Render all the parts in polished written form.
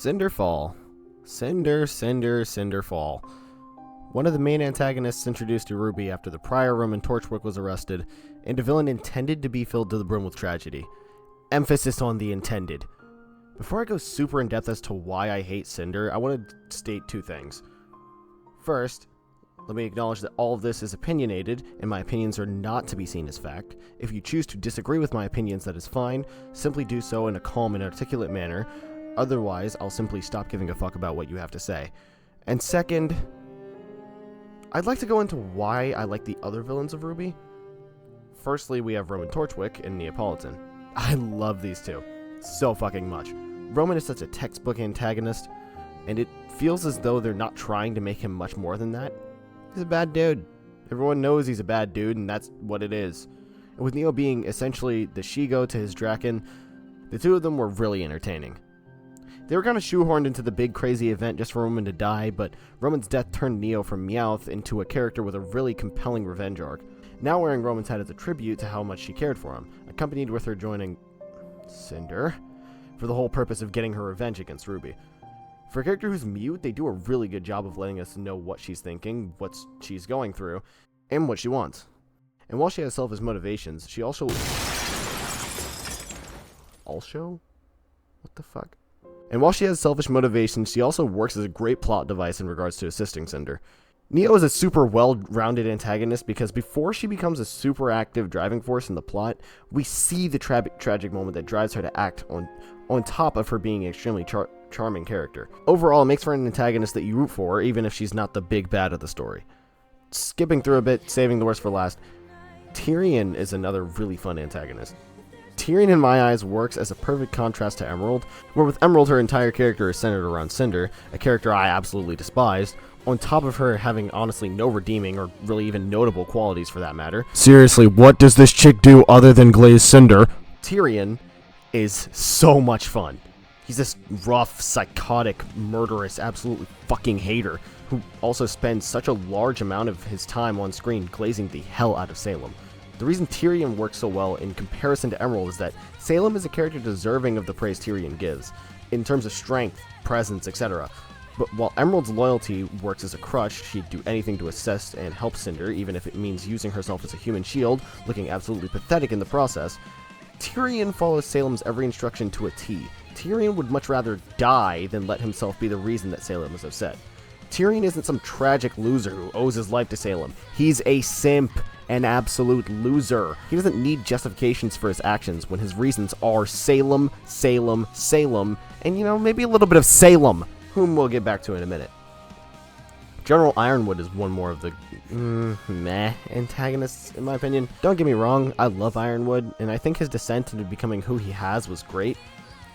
Cinderfall. Cinderfall. One of the main antagonists introduced to Ruby after the prior Roman Torchwick was arrested, and a villain intended to be filled to the brim with tragedy. Emphasis on the intended. Before I go super in depth as to why I hate Cinder, I want to state two things. First, let me acknowledge that all of this is opinionated, and my opinions are not to be seen as fact. If you choose to disagree with my opinions, that is fine. Simply do so in a calm and articulate manner. Otherwise, I'll simply stop giving a fuck about what you have to say. And second, I'd like to go into why I like the other villains of RWBY. Firstly, we have Roman Torchwick and Neapolitan. I love these two so fucking much. Roman is such a textbook antagonist, and it feels as though they're not trying to make him much more than that. He's a bad dude. Everyone knows he's a bad dude, and that's what it is. And with Neo being essentially the Shigo to his Draken, the two of them were really entertaining. They were kind of shoehorned into the big crazy event just for Roman to die, but Roman's death turned Neo from Meowth into a character with a really compelling revenge arc, now wearing Roman's head as a tribute to how much she cared for him, accompanied with her joining Cinder for the whole purpose of getting her revenge against RWBY. For a character who's mute, they do a really good job of letting us know what she's thinking, what she's going through, and what she wants. And while she has selfish motivations, she also... What the fuck? And while she has selfish motivations, she also works as a great plot device in regards to assisting Cinder. Neo is a super well-rounded antagonist because before she becomes a super active driving force in the plot, we see the tragic moment that drives her to act on top of her being an extremely charming character. Overall, it makes for an antagonist that you root for, even if she's not the big bad of the story. Skipping through a bit, saving the worst for last, Tyrion is another really fun antagonist. Tyrion, in my eyes, works as a perfect contrast to Emerald, where with Emerald her entire character is centered around Cinder, a character I absolutely despised, on top of her having honestly no redeeming or really even notable qualities for that matter. Seriously, what does this chick do other than glaze Cinder? Tyrion is so much fun. He's this rough, psychotic, murderous, absolutely fucking hater who also spends such a large amount of his time on screen glazing the hell out of Salem. The reason Tyrion works so well in comparison to Emerald is that Salem is a character deserving of the praise Tyrion gives, in terms of strength, presence, etc. But while Emerald's loyalty works as a crush, she'd do anything to assist and help Cinder, even if it means using herself as a human shield, looking absolutely pathetic in the process. Tyrion follows Salem's every instruction to a T. Tyrion would much rather die than let himself be the reason that Salem is upset. Tyrion isn't some tragic loser who owes his life to Salem. He's a simp, an absolute loser. He doesn't need justifications for his actions when his reasons are Salem, and maybe a little bit of Salem, whom we'll get back to in a minute. General Ironwood is one more of the meh antagonists, in my opinion. Don't get me wrong, I love Ironwood, and I think his descent into becoming who he has was great.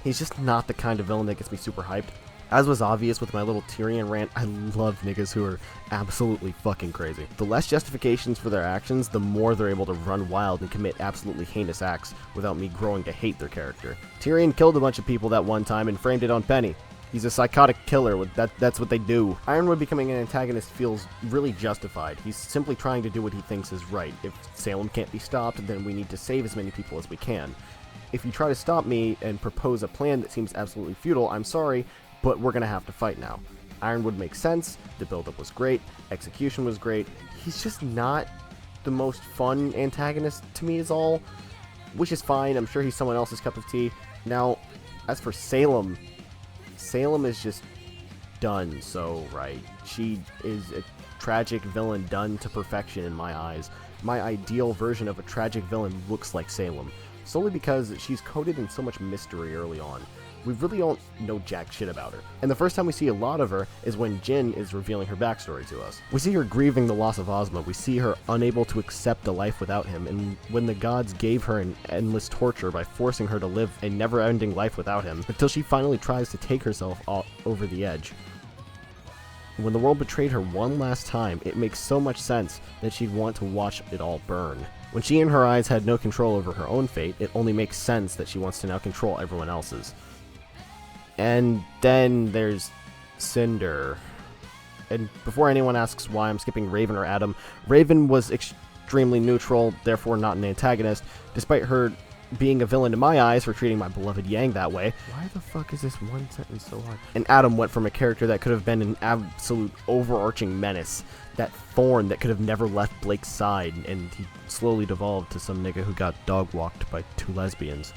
He's just not the kind of villain that gets me super hyped. As was obvious with my little Tyrion rant, I love niggas who are absolutely fucking crazy. The less justifications for their actions, the more they're able to run wild and commit absolutely heinous acts without me growing to hate their character. Tyrion killed a bunch of people that one time and framed it on Penny. He's a psychotic killer, that's what they do. Ironwood becoming an antagonist feels really justified. He's simply trying to do what he thinks is right. If Salem can't be stopped, then we need to save as many people as we can. If you try to stop me and propose a plan that seems absolutely futile, I'm sorry, but we're gonna have to fight now. Ironwood makes sense, the build-up was great, execution was great. He's just not the most fun antagonist to me is all, which is fine. I'm sure he's someone else's cup of tea. Now, as for Salem is just done so right. She is a tragic villain done to perfection in my eyes. My ideal version of a tragic villain looks like Salem, solely because she's coated in so much mystery early on. We really don't know jack shit about her. And the first time we see a lot of her is when Jin is revealing her backstory to us. We see her grieving the loss of Ozma, we see her unable to accept a life without him, and when the gods gave her an endless torture by forcing her to live a never-ending life without him, until she finally tries to take herself over the edge. When the world betrayed her one last time, it makes so much sense that she'd want to watch it all burn. When she in her eyes had no control over her own fate, it only makes sense that she wants to now control everyone else's. And then there's Cinder. And before anyone asks why I'm skipping Raven or Adam, Raven was extremely neutral, therefore not an antagonist, despite her being a villain in my eyes for treating my beloved Yang that way. Why the fuck is this one sentence so hard? And Adam went from a character that could have been an absolute overarching menace, that thorn that could have never left Blake's side, and he slowly devolved to some nigga who got dog-walked by 2 lesbians.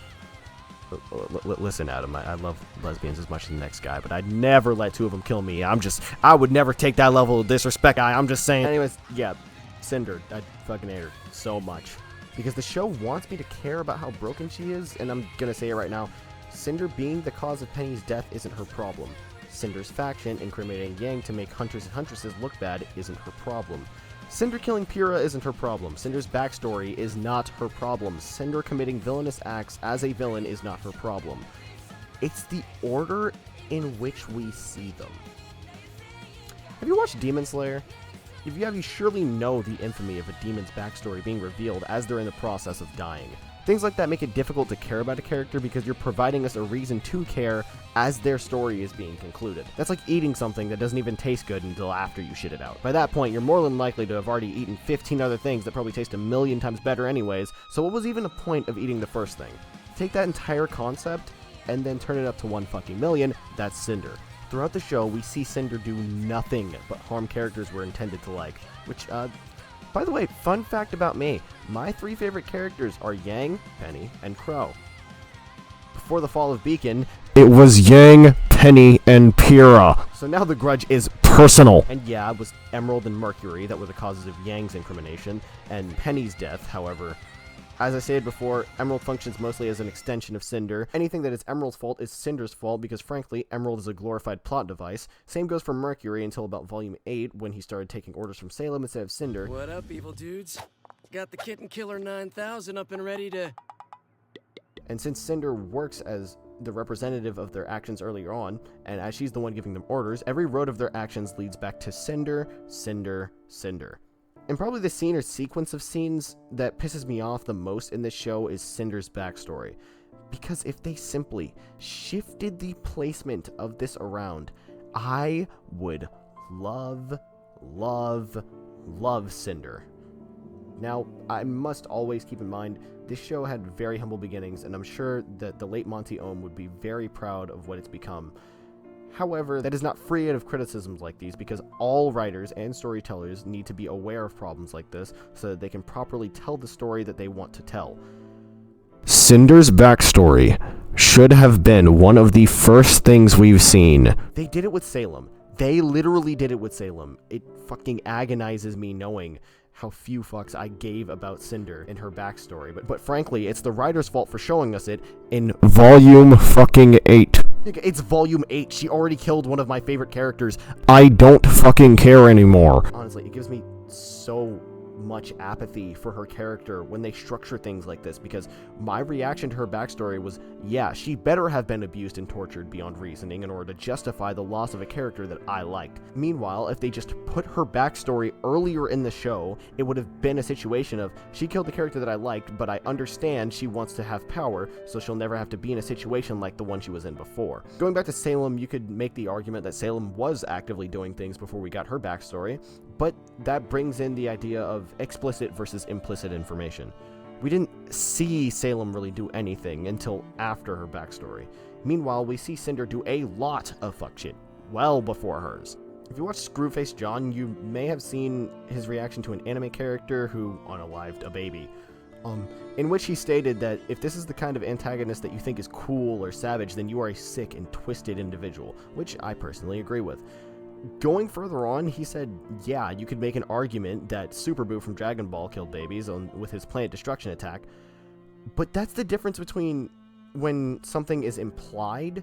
Listen, Adam, I love lesbians as much as the next guy, but I'd never let 2 of them kill me. I would never take that level of disrespect. I'm just saying. Anyways, yeah, Cinder, I fucking hate her so much. Because the show wants me to care about how broken she is, and I'm gonna say it right now, Cinder being the cause of Penny's death isn't her problem. Cinder's faction incriminating Yang to make hunters and huntresses look bad isn't her problem. Cinder killing Pyrrha isn't her problem. Cinder's backstory is not her problem. Cinder committing villainous acts as a villain is not her problem. It's the order in which we see them. Have you watched Demon Slayer? If you have, you surely know the infamy of a demon's backstory being revealed as they're in the process of dying. Things like that make it difficult to care about a character because you're providing us a reason to care as their story is being concluded. That's like eating something that doesn't even taste good until after you shit it out. By that point, you're more than likely to have already eaten 15 other things that probably taste a million times better anyways, so what was even the point of eating the first thing? Take that entire concept and then turn it up to 1 fucking million, that's Cinder. Throughout the show, we see Cinder do nothing but harm characters we're intended to like, which, by the way, fun fact about me, my 3 favorite characters are Yang, Penny, and Crow. Before the fall of Beacon, it was Yang, Penny, and Pyrrha. So now the grudge is personal. And yeah, it was Emerald and Mercury that were the causes of Yang's incrimination, and Penny's death, however. As I stated before, Emerald functions mostly as an extension of Cinder. Anything that is Emerald's fault is Cinder's fault because, frankly, Emerald is a glorified plot device. Same goes for Mercury until about Volume 8 when he started taking orders from Salem instead of Cinder. What up, evil dudes? Got the Kitten Killer 9000 up and ready to... And since Cinder works as the representative of their actions earlier on, and as she's the one giving them orders, every road of their actions leads back to Cinder, Cinder, Cinder. And probably the scene or sequence of scenes that pisses me off the most in this show is Cinder's backstory. Because if they simply shifted the placement of this around, I would love Cinder. Now, I must always keep in mind, this show had very humble beginnings, and I'm sure that the late Monty Ohm would be very proud of what it's become. However, that is not free of criticisms like these because all writers and storytellers need to be aware of problems like this so that they can properly tell the story that they want to tell. Cinder's backstory should have been one of the first things we've seen. They did it with Salem. They literally did it with Salem. It fucking agonizes me knowing how few fucks I gave about Cinder and her backstory, but frankly, it's the writer's fault for showing us it in Volume fucking 8. It's Volume 8. She already killed one of my favorite characters. I don't fucking care anymore. Honestly, it gives me so much apathy for her character when they structure things like this, because my reaction to her backstory was, yeah, she better have been abused and tortured beyond reasoning in order to justify the loss of a character that I liked. Meanwhile, if they just put her backstory earlier in the show, it would have been a situation of, she killed the character that I liked, but I understand she wants to have power, so she'll never have to be in a situation like the one she was in before. Going back to Salem, you could make the argument that Salem was actively doing things before we got her backstory, but that brings in the idea of explicit versus implicit information. We didn't see Salem really do anything until after her backstory. Meanwhile, we see Cinder do a lot of fuck shit well before hers. If you watch Screwface John, you may have seen his reaction to an anime character who unalived a baby, in which he stated that if this is the kind of antagonist that you think is cool or savage, then you are a sick and twisted individual, which I personally agree with. Going further on, he said, yeah, you could make an argument that Super Boo from Dragon Ball killed babies with his planet destruction attack, but that's the difference between when something is implied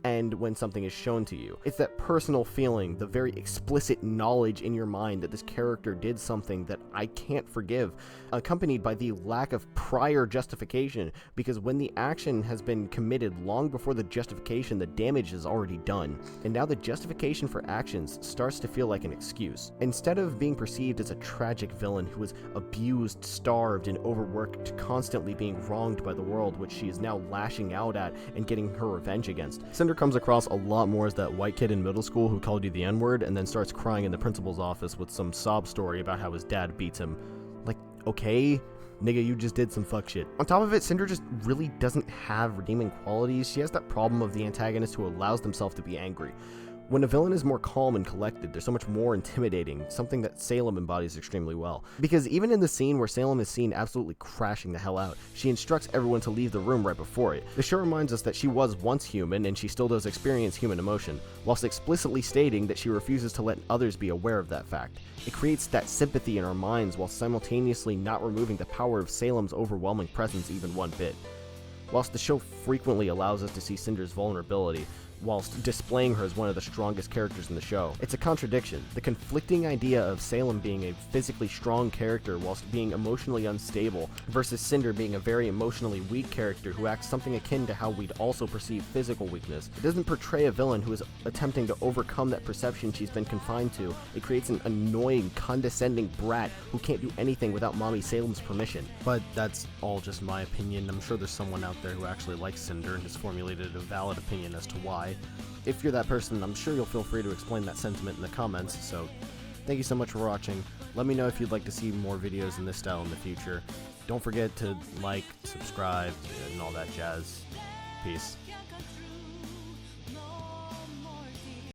and when something is shown to you. It's that personal feeling, the very explicit knowledge in your mind that this character did something that I can't forgive, accompanied by the lack of prior justification, because when the action has been committed long before the justification, the damage is already done. And now the justification for actions starts to feel like an excuse. Instead of being perceived as a tragic villain who is abused, starved, and overworked, constantly being wronged by the world, which she is now lashing out at and getting her revenge against, Cinder comes across a lot more as that white kid in middle school who called you the N-word and then starts crying in the principal's office with some sob story about how his dad beats him. Like, okay, nigga, you just did some fuck shit. On top of it, Cinder just really doesn't have redeeming qualities. She has that problem of the antagonist who allows themselves to be angry. When a villain is more calm and collected, they're so much more intimidating, something that Salem embodies extremely well. Because even in the scene where Salem is seen absolutely crashing the hell out, she instructs everyone to leave the room right before it. The show reminds us that she was once human, and she still does experience human emotion, whilst explicitly stating that she refuses to let others be aware of that fact. It creates that sympathy in our minds while simultaneously not removing the power of Salem's overwhelming presence even one bit. Whilst the show frequently allows us to see Cinder's vulnerability, whilst displaying her as one of the strongest characters in the show, it's a contradiction. The conflicting idea of Salem being a physically strong character whilst being emotionally unstable, versus Cinder being a very emotionally weak character who acts something akin to how we'd also perceive physical weakness. It doesn't portray a villain who is attempting to overcome that perception she's been confined to. It creates an annoying, condescending brat who can't do anything without Mommy Salem's permission. But that's all just my opinion. I'm sure there's someone out there who actually likes Cinder and has formulated a valid opinion as to why. If you're that person, I'm sure you'll feel free to explain that sentiment in the comments, so thank you so much for watching. Let me know if you'd like to see more videos in this style in the future. Don't forget to like, subscribe, and all that jazz. Peace.